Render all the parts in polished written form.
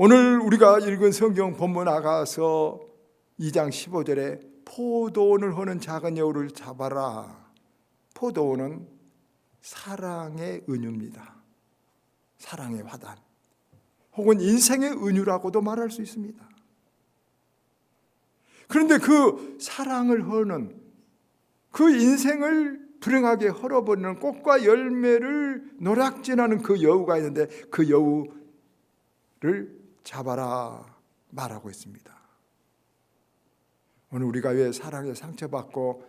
오늘 우리가 읽은 성경 본문 아가서 2장 15절에 포도원을 허는 작은 여우를 잡아라. 포도원은 사랑의 은유입니다. 사랑의 화단, 혹은 인생의 은유라고도 말할 수 있습니다. 그런데 그 사랑을 허는, 그 인생을 불행하게 헐어버리는 꽃과 열매를 노략질하는 그 여우가 있는데, 그 여우를 잡아라 말하고 있습니다. 오늘 우리가 왜 사랑에 상처받고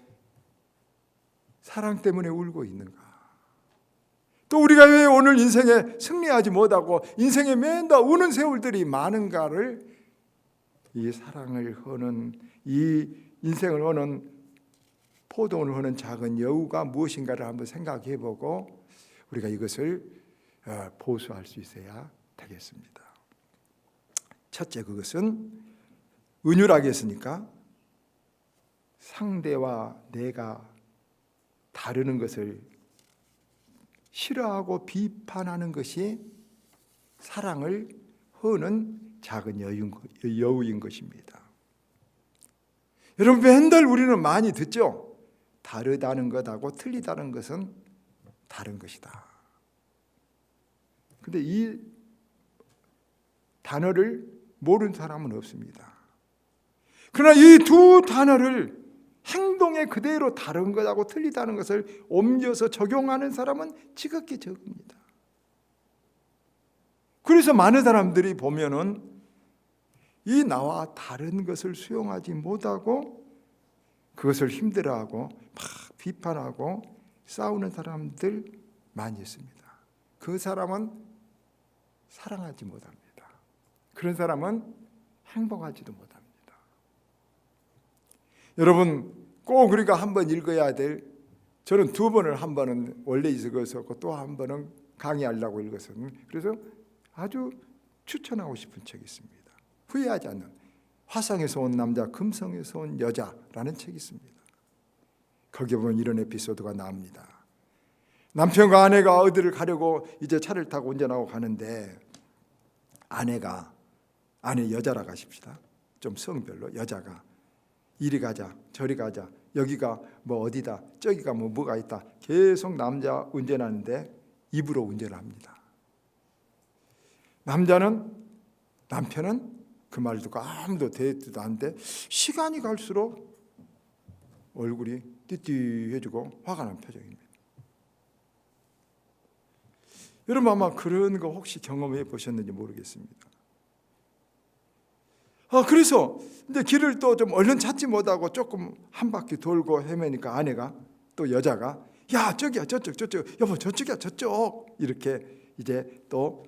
사랑 때문에 울고 있는가? 또 우리가 왜 오늘 인생에 승리하지 못하고 인생에 맨날 우는 세월들이 많은가를, 이 사랑을 허는, 이 인생을 허는, 포도원을 허는 작은 여우가 무엇인가를 한번 생각해 보고 우리가 이것을 보수할 수 있어야 되겠습니다. 첫째, 그것은 은유라고 했으니까 상대와 내가 다르는 것을 싫어하고 비판하는 것이 사랑을 허는 작은 여우인 것입니다. 여러분, 맨날 우리는 많이 듣죠? 다르다는 것하고 틀리다는 것은 다른 것이다. 그런데 이 단어를 모르는 사람은 없습니다. 그러나 이 두 단어를 행동에 그대로 다른 것하고 틀리다는 것을 옮겨서 적용하는 사람은 지극히 적습니다. 그래서 많은 사람들이 보면은 이 나와 다른 것을 수용하지 못하고 그것을 힘들어하고 막 비판하고 싸우는 사람들 많이 있습니다. 그 사람은 사랑하지 못합니다. 그런 사람은 행복하지도 못합니다. 여러분, 꼭 우리가 한 번 읽어야 될, 저는 두 번을, 한 번은 원래 읽었었고 또 한 번은 강의하려고 읽었었는데, 그래서 아주 추천하고 싶은 책이 있습니다. 후회하지 않는 화성에서 온 남자, 금성에서 온 여자라는 책이 있습니다. 거기에 보면 이런 에피소드가 나옵니다. 남편과 아내가 어디를 가려고 이제 차를 타고 운전하고 가는데, 아내 여자라 가십시다. 좀 성별로 여자가 이리 가자 저리 가자, 여기가 뭐 어디다, 저기가 뭐가 있다, 계속 남자 운전하는데 입으로 운전을 합니다. 남편은 그 말 듣고 아무도 대답도 안 돼. 시간이 갈수록 얼굴이 띠띠해지고 화가 난 표정입니다. 여러분, 아마 그런 거 혹시 경험해 보셨는지 모르겠습니다. 그래서 이제 길을 또 좀 얼른 찾지 못하고 조금 한 바퀴 돌고 헤매니까 아내가, 또 여자가, 야 저기야 저쪽 여보 저쪽이야 저쪽, 이렇게 이제 또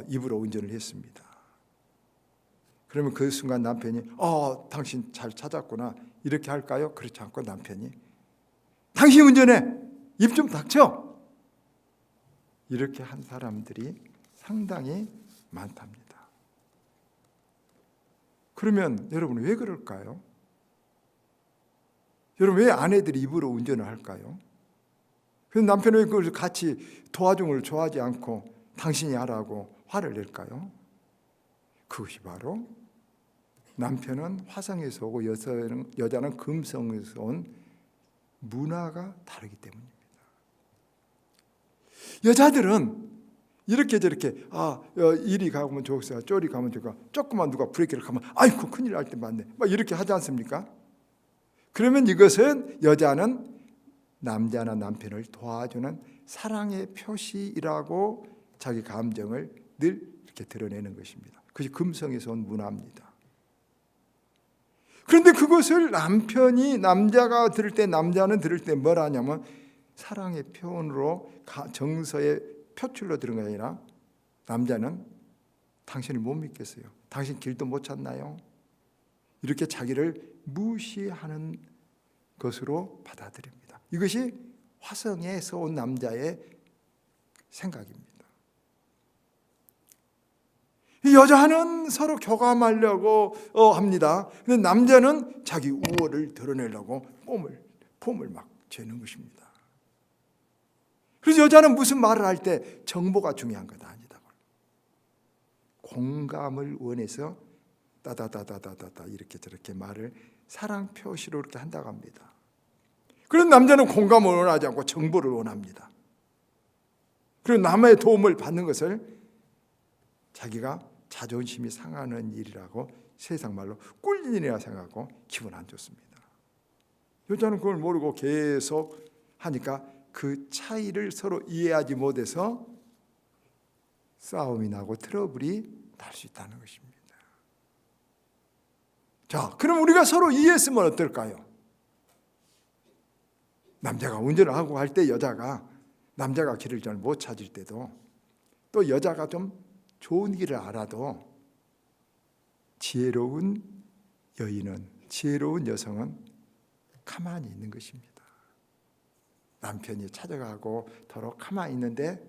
입으로 운전을 했습니다. 그러면 그 순간 남편이 당신 잘 찾았구나 이렇게 할까요? 그렇지 않고 남편이, 당신 운전해, 입 좀 닥쳐, 이렇게 한 사람들이 상당히 많답니다. 그러면 여러분, 왜 그럴까요? 여러분, 왜 아내들이 입으로 운전을 할까요? 그래서 남편이 왜 그걸 같이 도와주는 걸 좋아하지 않고 당신이 하라고 화를 낼까요? 그것이 바로 남편은 화성에서 오고 여자는 금성에서 온 문화가 다르기 때문입니다. 여자들은 이렇게 저렇게 이리 가면 좋겠어요, 저리 가면 좋을까, 조금만 누가 브레이크를 가면 아이고 큰일 날 때 맞네, 막 이렇게 하지 않습니까? 그러면 이것은 여자는 남자나 남편을 도와주는 사랑의 표시이라고 자기 감정을 늘 이렇게 드러내는 것입니다. 그것이 금성에서 온 문화입니다. 그런데 그것을 남자가 들을 때, 남자는 들을 때 뭘 하냐면 사랑의 표현으로 정서의 표출로 들은 게 아니라, 남자는 당신을 못 믿겠어요, 당신 길도 못 찾나요, 이렇게 자기를 무시하는 것으로 받아들입니다. 이것이 화성에서 온 남자의 생각입니다. 이 여자는 서로 교감하려고 합니다. 근데 남자는 자기 우월을 드러내려고 폼을 막 재는 것입니다. 그래서 여자는 무슨 말을 할 때 정보가 중요한 것 아니다, 공감을 원해서 따다다다다다 이렇게 저렇게 말을 사랑 표시로 이렇게 한다고 합니다. 그런 남자는 공감을 원하지 않고 정보를 원합니다. 그리고 남의 도움을 받는 것을 자기가 자존심이 상하는 일이라고 세상 말로 꿀린 일이라 생각하고 기분 안 좋습니다. 여자는 그걸 모르고 계속 하니까 그 차이를 서로 이해하지 못해서 싸움이 나고 트러블이 날 수 있다는 것입니다. 자, 그럼 우리가 서로 이해했으면 어떨까요? 남자가 운전을 하고 할 때 남자가 길을 잘 못 찾을 때도, 또 여자가 좀 좋은 길을 알아도 지혜로운 여성은 가만히 있는 것입니다. 남편이 찾아가고 더러 가만히 있는데,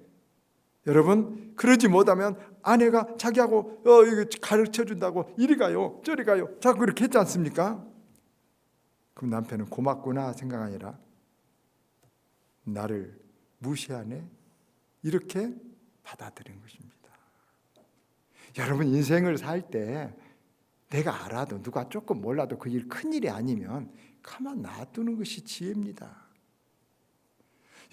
여러분 그러지 못하면 아내가 자기하고 이거 가르쳐 준다고 이리 가요 저리 가요 자꾸 그렇게 했지 않습니까? 그럼 남편은 고맙구나 생각 아니라 나를 무시하네 이렇게 받아들이는 것입니다. 여러분 인생을 살 때 내가 알아도 누가 조금 몰라도 그 일 큰일이 아니면 가만 놔두는 것이 지혜입니다.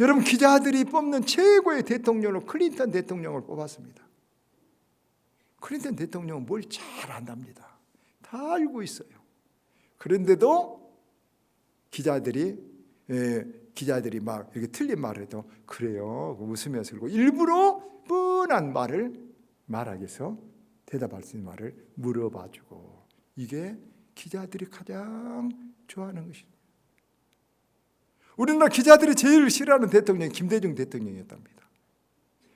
여러분 기자들이 뽑는 최고의 대통령으로 클린턴 대통령을 뽑았습니다. 클린턴 대통령은 뭘 잘 안답니다. 다 알고 있어요. 그런데도 기자들이 막 이렇게 틀린 말을 해도 그래요 웃으면서 그러고 일부러 뻔한 말을 말하기 위해서 대답할 수 있는 말을 물어봐주고, 이게 기자들이 가장 좋아하는 것입니다. 우리나라 기자들이 제일 싫어하는 대통령이 김대중 대통령이었답니다.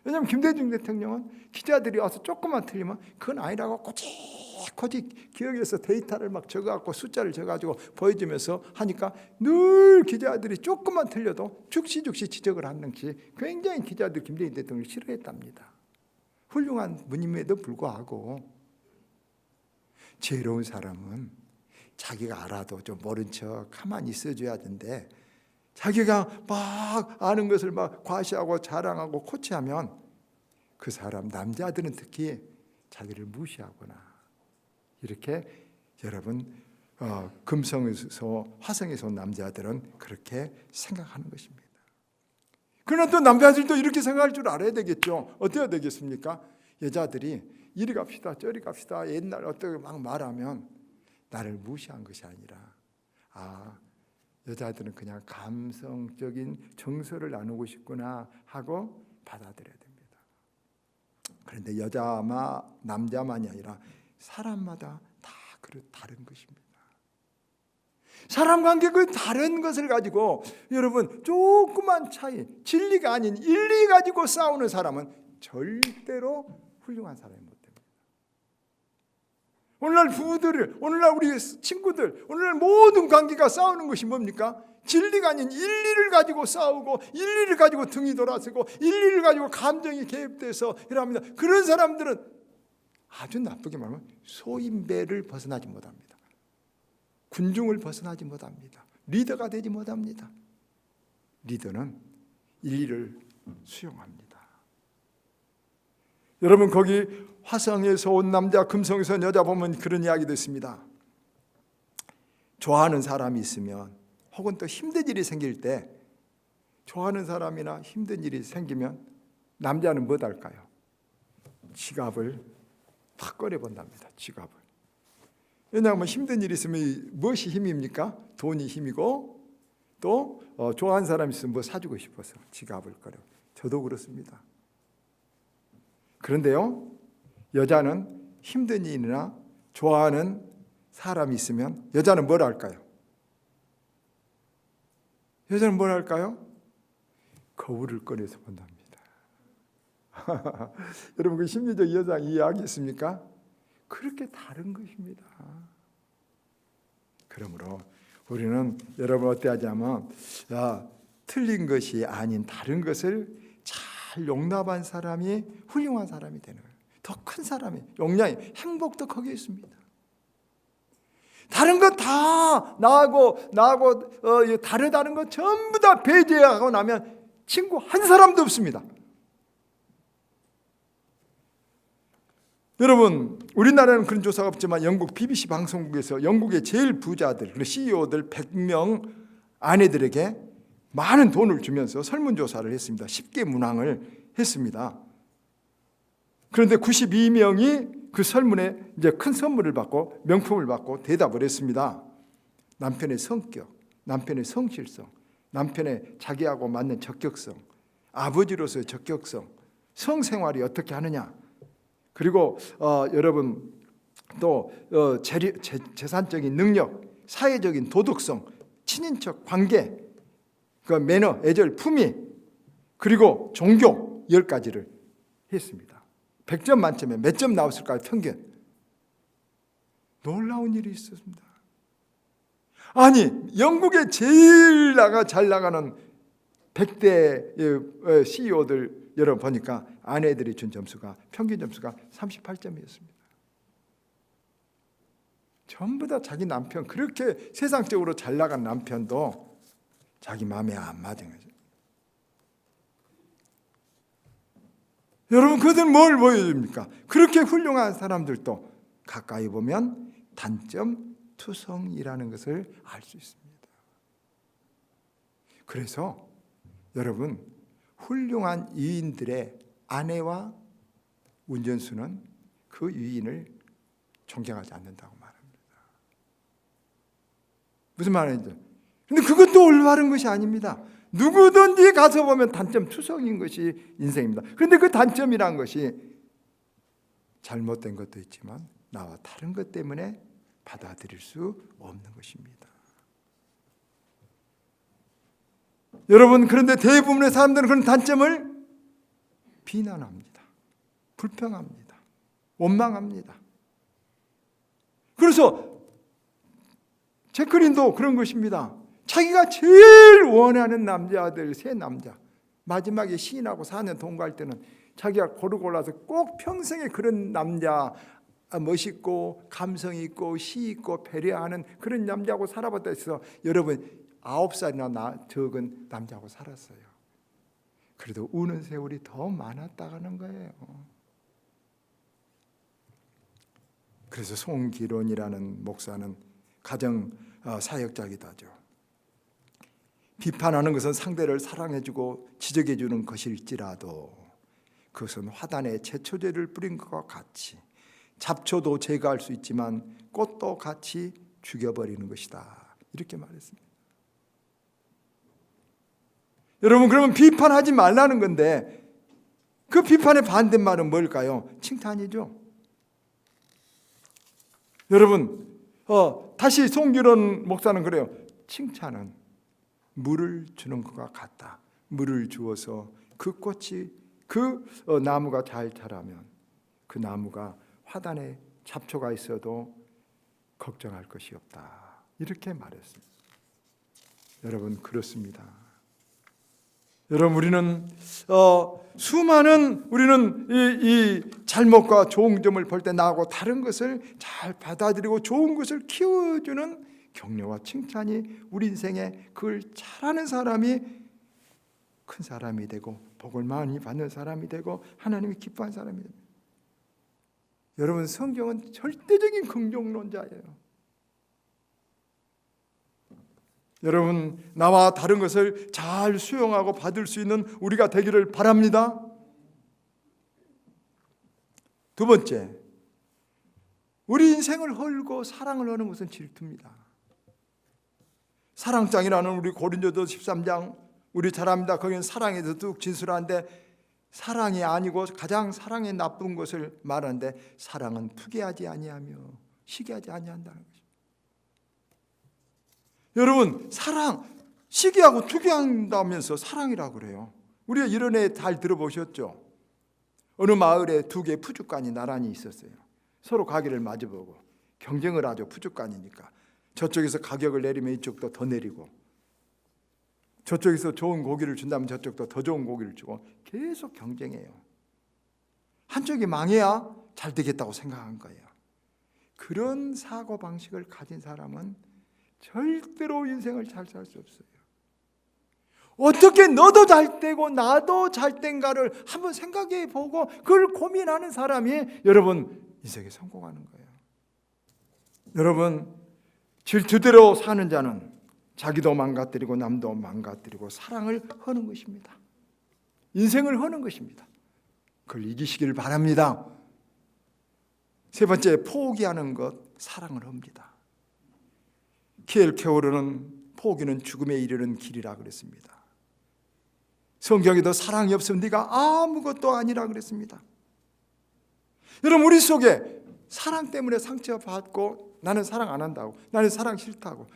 왜냐하면 김대중 대통령은 기자들이 와서 조금만 틀리면 그건 아니라고 꼬집꼬집 기억에서 데이터를 막 적어갖고 숫자를 적어가지고 보여주면서 하니까 늘 기자들이 조금만 틀려도 즉시 지적을 하는 것이 굉장히 기자들 김대중 대통령을 싫어했답니다. 훌륭한 분임에도 불구하고 지혜로운 사람은 자기가 알아도 좀 모른 척 가만히 있어줘야 되는데, 자기가 막 아는 것을 막 과시하고 자랑하고 코치하면 그 사람, 남자들은 특히 자기를 무시하거나 이렇게, 여러분 금성에서 화성에서 온 남자들은 그렇게 생각하는 것입니다. 그러나 또 남자들도 이렇게 생각할 줄 알아야 되겠죠. 어때야 되겠습니까? 여자들이 이리 갑시다 저리 갑시다 옛날 어떻게 막 말하면 나를 무시한 것이 아니라 여자들은 그냥 감성적인 정서를 나누고 싶구나 하고 받아들여야 됩니다. 그런데 남자만이 아니라 사람마다 다 다른 것입니다. 사람 관계 그 다른 것을 가지고 여러분 조그만 차이, 진리가 아닌 일리 가지고 싸우는 사람은 절대로 훌륭한 사람이 못 됩니다. 오늘날 부부들, 오늘날 우리 친구들, 오늘날 모든 관계가 싸우는 것이 뭡니까? 진리가 아닌 일리를 가지고 싸우고, 일리를 가지고 등이 돌아서고, 일리를 가지고 감정이 개입돼서 이랍니다. 그런 사람들은 아주 나쁘게 말하면 소인배를 벗어나지 못합니다. 군중을 벗어나지 못합니다. 리더가 되지 못합니다. 리더는 일리를 수용합니다. 여러분 거기 화성에서 온 남자, 금성에서 온 여자 보면 그런 이야기도 있습니다. 좋아하는 사람이 있으면, 혹은 또 힘든 일이 생길 때, 좋아하는 사람이나 힘든 일이 생기면 남자는 뭐 할까요? 지갑을 탁 꺼내본답니다. 지갑을. 왜냐하면 힘든 일이 있으면 무엇이 힘입니까? 돈이 힘이고, 또 좋아하는 사람이 있으면 뭐 사주고 싶어서 지갑을 꺼내. 저도 그렇습니다. 그런데요, 여자는 힘든 일이나 좋아하는 사람이 있으면 여자는 뭘 할까요? 여자는 뭘 할까요? 거울을 꺼내서 본답니다. 여러분 그 심리적 여장 이해하겠습니까? 그렇게 다른 것입니다. 그러므로 우리는 여러분 어때하자면 틀린 것이 아닌 다른 것을 잘 용납한 사람이 훌륭한 사람이 되는 거예요. 더 큰 사람이, 용량이, 행복도 거기에 있습니다. 다른 것 다 나하고 다르다는 것 전부 다 배제하고 나면 친구 한 사람도 없습니다. 여러분, 우리나라는 그런 조사가 없지만 영국 BBC 방송국에서 영국의 제일 부자들, CEO들 100명 아내들에게 많은 돈을 주면서 설문조사를 했습니다. 10개 문항을 했습니다. 그런데 92명이 그 설문에 이제 큰 선물을 받고 명품을 받고 대답을 했습니다. 남편의 성격, 남편의 성실성, 남편의 자기하고 맞는 적격성, 아버지로서의 적격성, 성생활이 어떻게 하느냐, 그리고 여러분 또 재산적인 능력, 사회적인 도덕성, 친인척 관계, 그 매너, 애절, 품위, 그리고 종교 10가지를 했습니다. 100점 만점에 몇 점 나왔을까요? 평균. 놀라운 일이 있었습니다. 아니, 영국의 제일 잘 나가는 100대 CEO들 여러분 보니까 아내들이 준 점수가 평균 점수가 38점이었습니다. 전부 다 자기 남편, 그렇게 세상적으로 잘 나간 남편도 자기 마음에 안 맞은 거죠. 여러분, 그들은 뭘 보여줍니까? 그렇게 훌륭한 사람들도 가까이 보면 단점 투성이라는 것을 알 수 있습니다. 그래서 여러분, 훌륭한 유인들의 아내와 운전수는 그 유인을 존경하지 않는다고 말합니다. 무슨 말인지. 근데 그것도 올바른 것이 아닙니다. 누구든지 가서 보면 단점 투성인 것이 인생입니다. 그런데 그 단점이란 것이 잘못된 것도 있지만 나와 다른 것 때문에 받아들일 수 없는 것입니다. 여러분, 그런데 대부분의 사람들은 그런 단점을 비난합니다. 불평합니다. 원망합니다. 그래서 제클린도 그런 것입니다. 자기가 제일 원하는 남자들 세 남자, 마지막에 시인하고 4년 동거할 때는 자기가 고르고 나서 꼭 평생에 그런 남자, 멋있고 감성 있고 시 있고 배려하는 그런 남자하고 살아봤다 해서 여러분 9살이나 적은 남자하고 살았어요. 그래도 우는 세월이 더 많았다는 거예요. 그래서 송기론이라는 목사는 가정 사역자이기도 하죠. 비판하는 것은 상대를 사랑해주고 지적해주는 것일지라도 그것은 화단에 제초제를 뿌린 것과 같이 잡초도 제거할 수 있지만 꽃도 같이 죽여버리는 것이다. 이렇게 말했습니다. 여러분, 그러면 비판하지 말라는 건데 그 비판의 반대말은 뭘까요? 칭찬이죠. 여러분, 다시 송기론 목사는 그래요. 칭찬은 물을 주는 것과 같다. 물을 주어서 그 꽃이 그 나무가 잘 자라면 그 나무가 화단에 잡초가 있어도 걱정할 것이 없다. 이렇게 말했습니다. 여러분, 그렇습니다. 여러분, 우리는 우리는 이 잘못과 좋은 점을 볼 때 나하고 다른 것을 잘 받아들이고 좋은 것을 키워주는 격려와 칭찬이 우리 인생에 그걸 잘하는 사람이 큰 사람이 되고 복을 많이 받는 사람이 되고 하나님이 기뻐하는 사람이 됩니다. 여러분, 성경은 절대적인 긍정론자예요. 여러분, 나와 다른 것을 잘 수용하고 받을 수 있는 우리가 되기를 바랍니다. 두 번째, 우리 인생을 헐고 사랑을 하는 것은 질투입니다. 사랑장이라는 우리 고린도서 13장 우리 잘 압니다. 거기는 사랑에 대해서 쭉 진술하는데 사랑이 아니고 가장 사랑의 나쁜 것을 말하는데 사랑은 투기하지 아니하며 시기하지 아니한다는 것입니다. 여러분, 사랑 시기하고 투기한다면서 사랑이라고 그래요. 우리가 이런 애 잘 들어보셨죠? 어느 마을에 두 개의 푸주간이 나란히 있었어요. 서로 가게를 마주보고 경쟁을 하죠. 푸주간이니까 저쪽에서 가격을 내리면 이쪽도 더 내리고 저쪽에서 좋은 고기를 준다면 저쪽도 더 좋은 고기를 주고 계속 경쟁해요. 한쪽이 망해야 잘 되겠다고 생각한 거예요. 그런 사고방식을 가진 사람은 절대로 인생을 잘 살 수 없어요. 어떻게 너도 잘 되고 나도 잘 된가를 한번 생각해 보고 그걸 고민하는 사람이 여러분 인생에 성공하는 거예요. 여러분, 질투대로 사는 자는 자기도 망가뜨리고 남도 망가뜨리고 사랑을 허는 것입니다. 인생을 허는 것입니다. 그걸 이기시기를 바랍니다. 세 번째, 포기하는 것, 사랑을 합니다. 키엘케오르는 포기는 죽음에 이르는 길이라 그랬습니다. 성경에도 사랑이 없으면 네가 아무것도 아니라 그랬습니다. 여러분, 우리 속에 사랑 때문에 상처받고 나는 사랑 안 한다고, 나는 사랑 싫다고,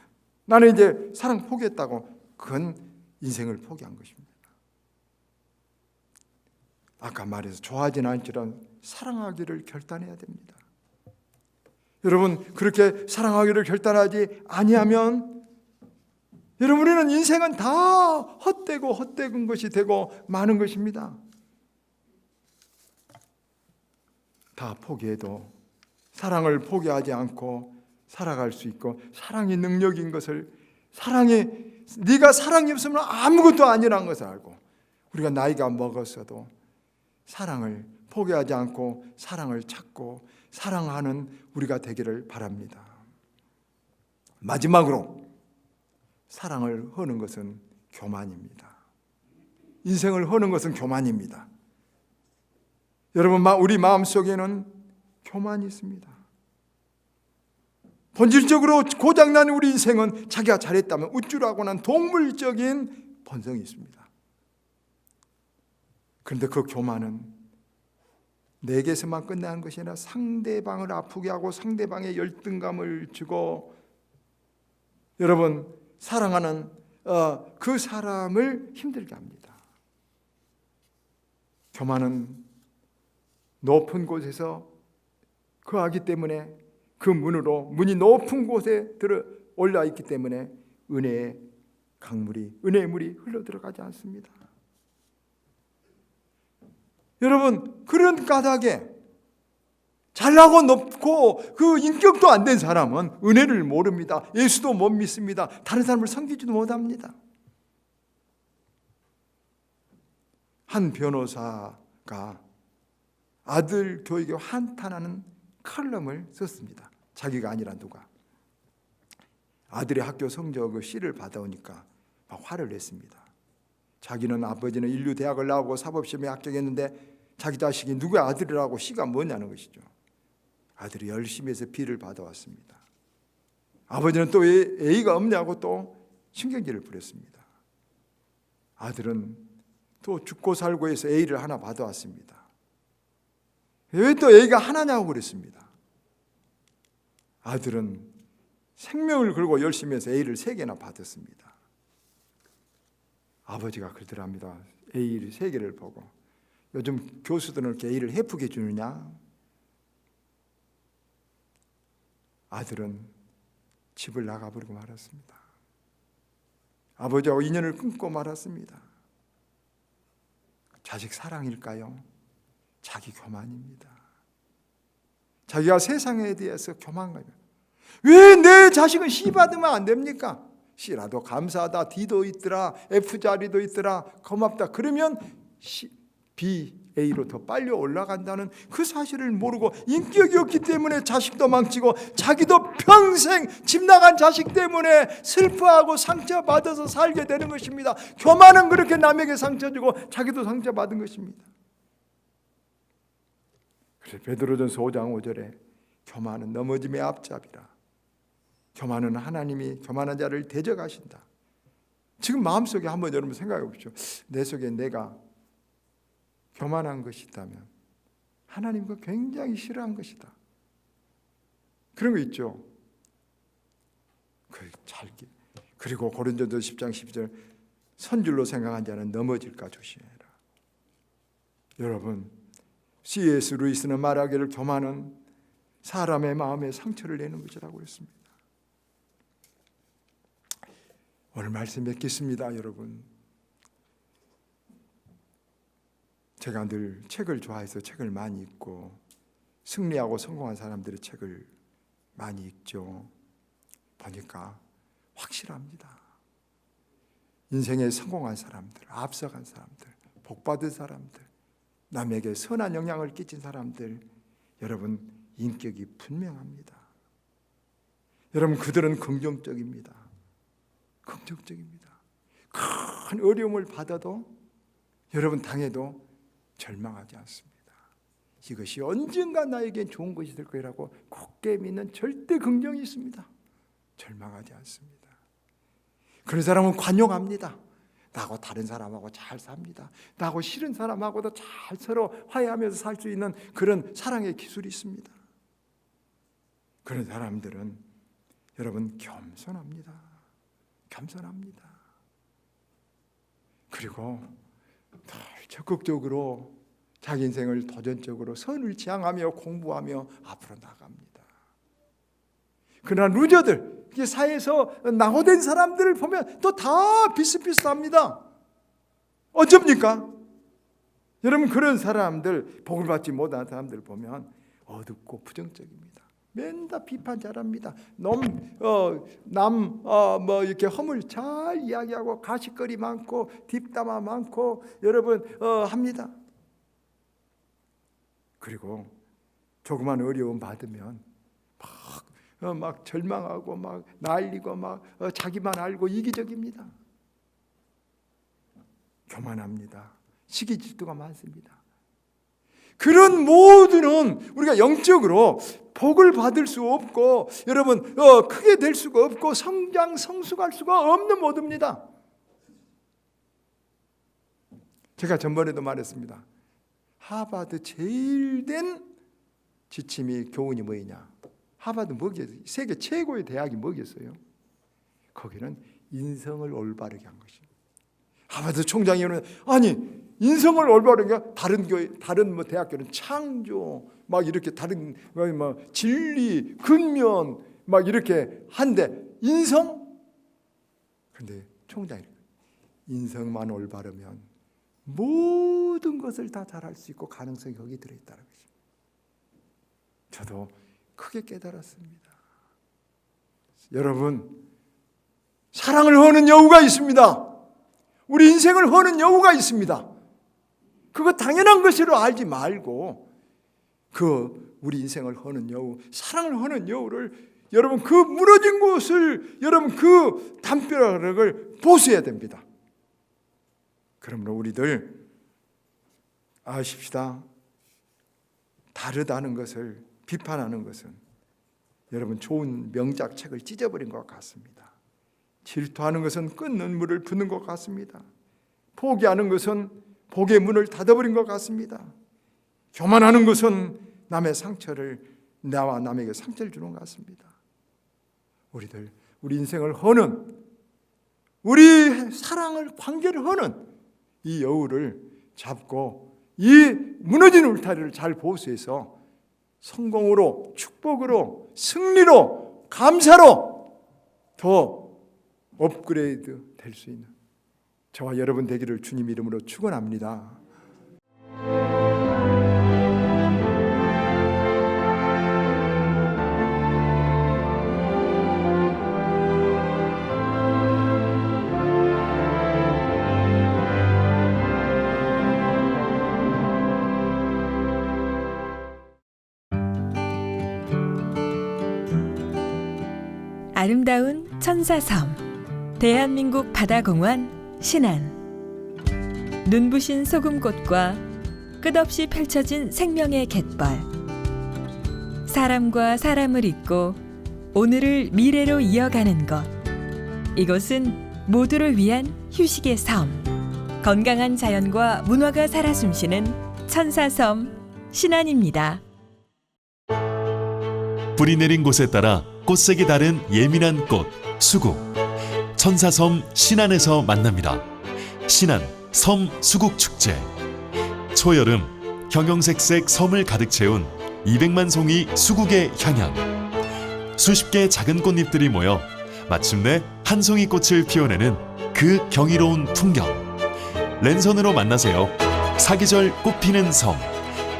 나는 이제 사랑 포기했다고, 그건 인생을 포기한 것입니다. 아까 말해서 좋아하지는 않지만 사랑하기를 결단해야 됩니다. 여러분, 그렇게 사랑하기를 결단하지 아니하면 여러분, 우리는 인생은 다 헛된 것이 되고 많은 것입니다. 다 포기해도 사랑을 포기하지 않고 살아갈 수 있고, 사랑이 능력인 것을, 네가 사랑이 없으면 아무것도 아니라는 것을 알고, 우리가 나이가 먹었어도 사랑을 포기하지 않고 사랑을 찾고 사랑하는 우리가 되기를 바랍니다. 마지막으로, 사랑을 허는 것은 교만입니다. 인생을 허는 것은 교만입니다. 여러분, 우리 마음속에는 교만이 있습니다. 본질적으로 고장난 우리 인생은 자기가 잘했다면 우쭐하고 난 동물적인 본성이 있습니다. 그런데 그 교만은 내게서만 끝나는 것이 아니라 상대방을 아프게 하고 상대방의 열등감을 주고, 여러분, 사랑하는 그 사람을 힘들게 합니다. 교만은 높은 곳에서 거하기 때문에, 그 문이 높은 곳에 올라 있기 때문에 은혜의 물이 흘러 들어가지 않습니다. 여러분, 그런 까닭에 잘나고 높고 그 인격도 안 된 사람은 은혜를 모릅니다. 예수도 못 믿습니다. 다른 사람을 섬기지도 못합니다. 한 변호사가 아들 교육에 한탄하는 칼럼을 썼습니다. 자기가 아니라 누가. 아들의 학교 성적 C를 받아오니까 막 화를 냈습니다. 자기는, 아버지는 인류 대학을 나오고 사법시험에 합격했는데 자기 자식이 누구의 아들이라고 C가 뭐냐는 것이죠. 아들이 열심히 해서 B를 받아왔습니다. 아버지는 또 왜 A가 없냐고 또 신경질을 부렸습니다. 아들은 또 죽고 살고 해서 A를 하나 받아왔습니다. 왜 또 A가 하나냐고 그랬습니다. 아들은 생명을 걸고 열심히 해서 A를 3개나 받았습니다. 아버지가 그러더랍니다. A를 3개를 보고, 요즘 교수들은 이렇게 A를 헤프게 주느냐? 아들은 집을 나가버리고 말았습니다. 아버지하고 인연을 끊고 말았습니다. 자식 사랑일까요? 자기 교만입니다. 자기가 세상에 대해서 교만가요. 왜 내 자식은 C 받으면 안 됩니까? C라도 감사하다, D도 있더라, F자리도 있더라, 고맙다. 그러면 B, A로 더 빨리 올라간다는 그 사실을 모르고 인격이 없기 때문에 자식도 망치고, 자기도 평생 집 나간 자식 때문에 슬퍼하고 상처받아서 살게 되는 것입니다. 교만은 그렇게 남에게 상처 주고 자기도 상처받은 것입니다. 그래서 베드로전서 5장 5절에 교만은 넘어짐의 앞잡이라. 교만은 하나님이 교만한 자를 대적하신다. 지금 마음속에 한번 여러분 생각해 보십시오. 내 속에 내가 교만한 것이 있다면 하나님과 굉장히 싫어한 것이다. 그런 거 있죠. 그리고 고린도전서 10장 12절, 선줄로 생각한 자는 넘어질까 조심해라. 여러분, C.S. 루이스는 말하기를 교만은 사람의 마음에 상처를 내는 것이라고 했습니다. 오늘 말씀 맺겠습니다. 여러분, 제가 늘 책을 좋아해서 책을 많이 읽고 승리하고 성공한 사람들의 책을 많이 읽죠. 보니까 확실합니다. 인생에 성공한 사람들, 앞서간 사람들, 복받은 사람들, 남에게 선한 영향을 끼친 사람들, 여러분 인격이 분명합니다. 여러분, 그들은 긍정적입니다. 긍정적입니다. 큰 어려움을 받아도 여러분 당해도 절망하지 않습니다. 이것이 언젠가 나에겐 좋은 것이 될 거라고 굳게 믿는 절대 긍정이 있습니다. 절망하지 않습니다. 그런 사람은 관용합니다. 나하고 다른 사람하고 잘 삽니다. 나하고 싫은 사람하고도 잘 서로 화해하면서 살 수 있는 그런 사랑의 기술이 있습니다. 그런 사람들은 여러분 겸손합니다. 겸손합니다. 그리고 늘 적극적으로 자기 인생을 도전적으로 선을 지향하며 공부하며 앞으로 나갑니다. 그러나 루저들, 사회에서 낙오된 사람들을 보면 또 다 비슷비슷합니다. 어쩝니까? 여러분, 그런 사람들, 복을 받지 못한 사람들 보면 어둡고 부정적입니다. 맨날 비판 잘합니다. 이렇게 허물 잘 이야기하고 가십거리 많고 뒷담화 많고 여러분 합니다. 그리고 조그만 어려움 받으면 막 절망하고 막 난리고 막 자기만 알고 이기적입니다. 교만합니다. 시기 질투가 많습니다. 그런 모두는 우리가 영적으로 복을 받을 수 없고 여러분 크게 될 수가 없고 성장 성숙할 수가 없는 모두입니다. 제가 전번에도 말했습니다. 하버드 제일 된 지침이 교훈이 뭐냐? 하버드 뭐겠어요? 세계 최고의 대학이 뭐겠어요? 거기는 인성을 올바르게 한 것입니다. 하버드 총장이 아니 인성을 올바르게 다른 교회, 다른 대학교는 창조 막 이렇게 다른 진리, 근면 막 이렇게 한데 인성? 그런데 총장이 인성만 올바르면 모든 것을 다 잘할 수 있고 가능성이 거기 들어있다는 것입니다. 저도 크게 깨달았습니다. 여러분, 사랑을 허는 여우가 있습니다. 우리 인생을 허는 여우가 있습니다. 그거 당연한 것으로 알지 말고 우리 인생을 허는 여우, 사랑을 허는 여우를 여러분 그 무너진 곳을 여러분 그 담벼락을 보수해야 됩니다. 그러므로 우리들 아십시다. 다르다는 것을 비판하는 것은 여러분 좋은 명작 책을 찢어버린 것 같습니다. 질투하는 것은 끊는 물을 붓는 것 같습니다. 포기하는 것은 복의 문을 닫아버린 것 같습니다. 교만하는 것은 나와 남에게 상처를 주는 것 같습니다. 우리들 우리 인생을 허는, 우리 사랑을, 관계를 허는 이 여우를 잡고 이 무너진 울타리를 잘 보수해서 성공으로, 축복으로, 승리로, 감사로 더 업그레이드 될 수 있는 저와 여러분 되기를 주님 이름으로 축원합니다. 아름다운 천사섬 대한민국 바다공원 신안. 눈부신 소금꽃과 끝없이 펼쳐진 생명의 갯벌. 사람과 사람을 잇고 오늘을 미래로 이어가는 곳. 이곳은 모두를 위한 휴식의 섬. 건강한 자연과 문화가 살아 숨쉬는 천사섬 신안입니다. 뿌리 내린 곳에 따라 꽃색이 다른 예민한 꽃, 수국. 천사섬 신안에서 만납니다. 신안 섬 수국 축제. 초여름 형형색색 섬을 가득 채운 200만 송이 수국의 향연. 수십 개의 작은 꽃잎들이 모여 마침내 한 송이 꽃을 피워내는 그 경이로운 풍경. 랜선으로 만나세요. 사계절 꽃피는 섬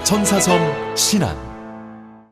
천사섬 신안.